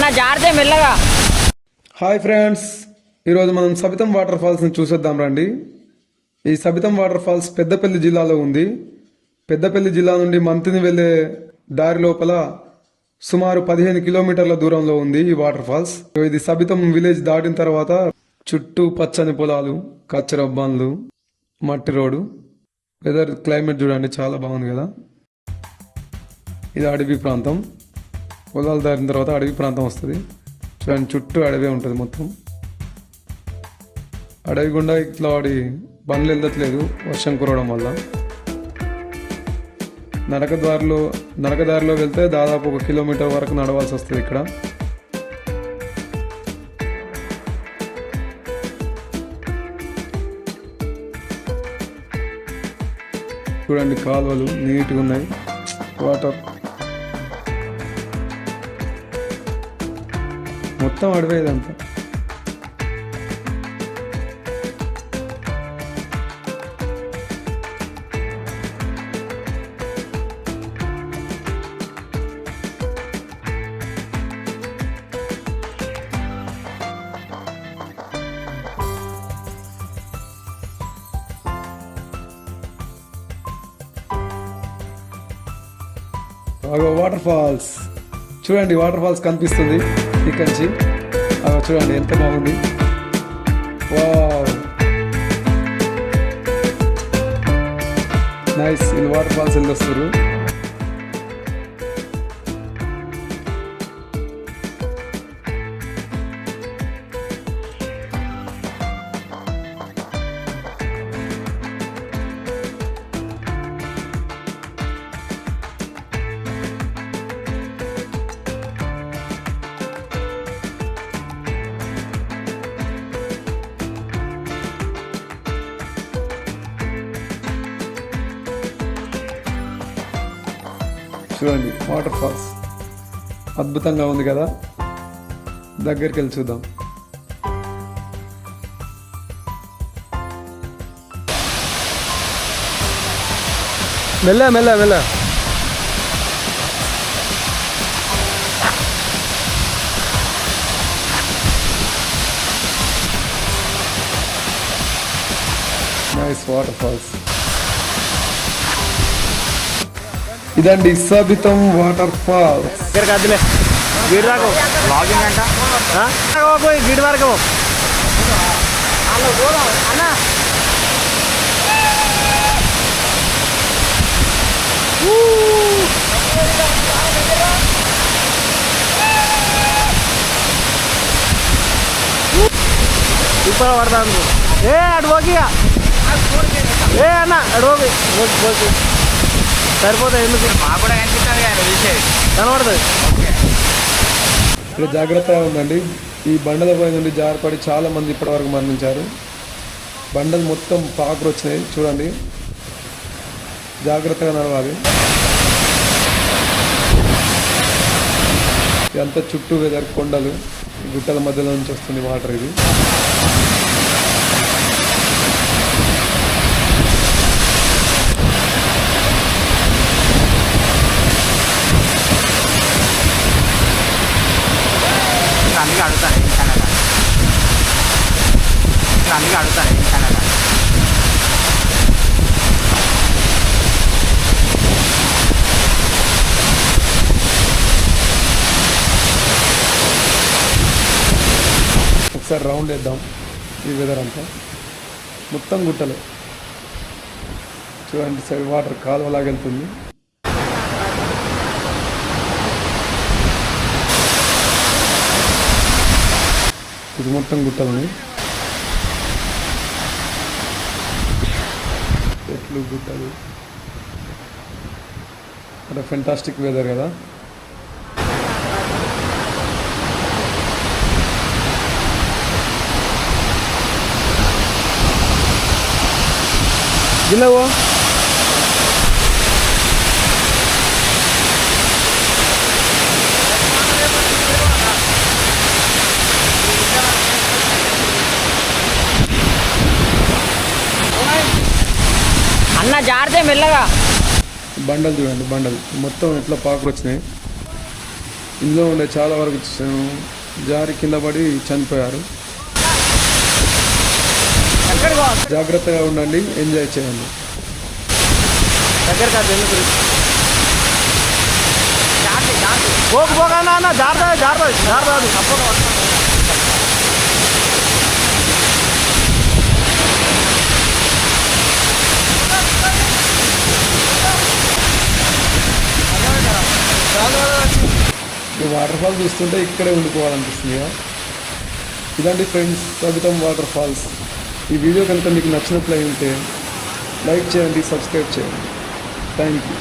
అన్న జారితే మెల్లగా. హాయ్ ఫ్రెండ్స్, ఈరోజు మనం సబితం వాటర్ ఫాల్స్ని చూసేద్దాం రండి. ఈ సబితం వాటర్ ఫాల్స్ పెద్దపల్లి జిల్లాలో ఉంది. పెద్దపల్లి జిల్లా నుండి మంతిని వెళ్ళే దారి లోపల సుమారు 15 కిలోమీటర్ల దూరంలో ఉంది ఈ వాటర్ ఫాల్స్. ఇది సబితం విలేజ్ దాటిన తర్వాత చుట్టూ పచ్చని పొలాలు, కచ్చరబ్బాన్లు, మట్టి రోడ్డు. వెదర్ క్లైమేట్ చూడండి, చాలా బాగుంది కదా. ఇది అడవి ప్రాంతం. పొలాలు దాటిన తర్వాత అడవి ప్రాంతం వస్తుంది. చూడండి, చుట్టూ అడవే ఉంటుంది మొత్తం. అడవి గుండా ఇట్లా వాడి బండ్లు వెళ్ళట్లేదు వర్షం కురవడం వల్ల. నడకదారిలో వెళ్తే దాదాపు 1 కిలోమీటర్ వరకు నడవాల్సి వస్తుంది ఇక్కడ. చూడండి, కాలువలు నీట్గా ఉన్నాయి, వాటర్ మొత్తం అడవే ఇదంతా. వాటర్ ఫాల్స్ చూడండి, వాటర్ ఫాల్స్ కనిపిస్తుంది ఇక్కడి నుంచి. చూడండి ఎంత బాగుంది. Wow, nice. వీళ్ళు వాటర్ ఫాల్స్ వెళ్ళొస్తారు. చూడండి, వాటర్ ఫాల్స్ అద్భుతంగా ఉంది కదా. దగ్గరికి వెళ్ళి చూద్దాం. మెల్ల మెల్ల మెల్ల. Nice water falls. ఇదండి సబితం వాటర్ ఫాల్స్. గిడి రాకు లాగింగ్ అంట గిడి వరకు అన్న. ఇప్పుడు పడతాను. అటు పోకి అన్న, అటు పోకి సరిపోతుంది. ఎందుకు కూడా కనబడుతుంది. ఇక్కడ జాగ్రత్తగా ఉందండి. ఈ బండలపై నుండి జారిపడి చాలా మంది ఇప్పటి వరకు మరణించారు. బండలు మొత్తం పాకులు వచ్చినాయి. చూడండి, జాగ్రత్తగా నడవాలి. ఇదంతా చుట్టూ వెదర్ కొండలు, గుట్టల మధ్యలో నుంచి వస్తుంది వాటర్. ఇది అడుగుతారు ఒకసారి రౌండ్ వేద్దాం. ఈ వెదర్ అంతా మొత్తం గుట్టలు. చూడండి, సైడ్ వాటర్ కాలువలాగా వెళ్తుంది. ఇది మొత్తం గుట్టలని, చెట్లు, గుట్టలు. అంటే ఫెంటాస్టిక్ వెదర్ కదా. జిల్లవో అన్న జారితే మెల్లగా. బండలు చూడండి, బండలు మొత్తం ఎట్లా పాకులు వచ్చినాయి. ఇందులో ఉండే చాలా వరకు జారి కింద పడి చనిపోయారు. ఎక్కడికి పోవాలి? జాగ్రత్తగా ఉండండి, ఎంజాయ్ చేయండి. దగ్గర కాదు ఎందుకు పోకపోగా జాగ్రత్త అప్పుడు ఈ వాటర్ ఫాల్ చూస్తుంటే ఇక్కడే ఉండిపోవాలనిపిస్తుంది కదా. ఇలాంటి ఫ్రెండ్స్ సబితం వాటర్ ఫాల్స్. ఈ వీడియో కనుక మీకు నచ్చినట్లయితే లైక్ చేయండి, సబ్స్క్రైబ్ చేయండి. Thank you.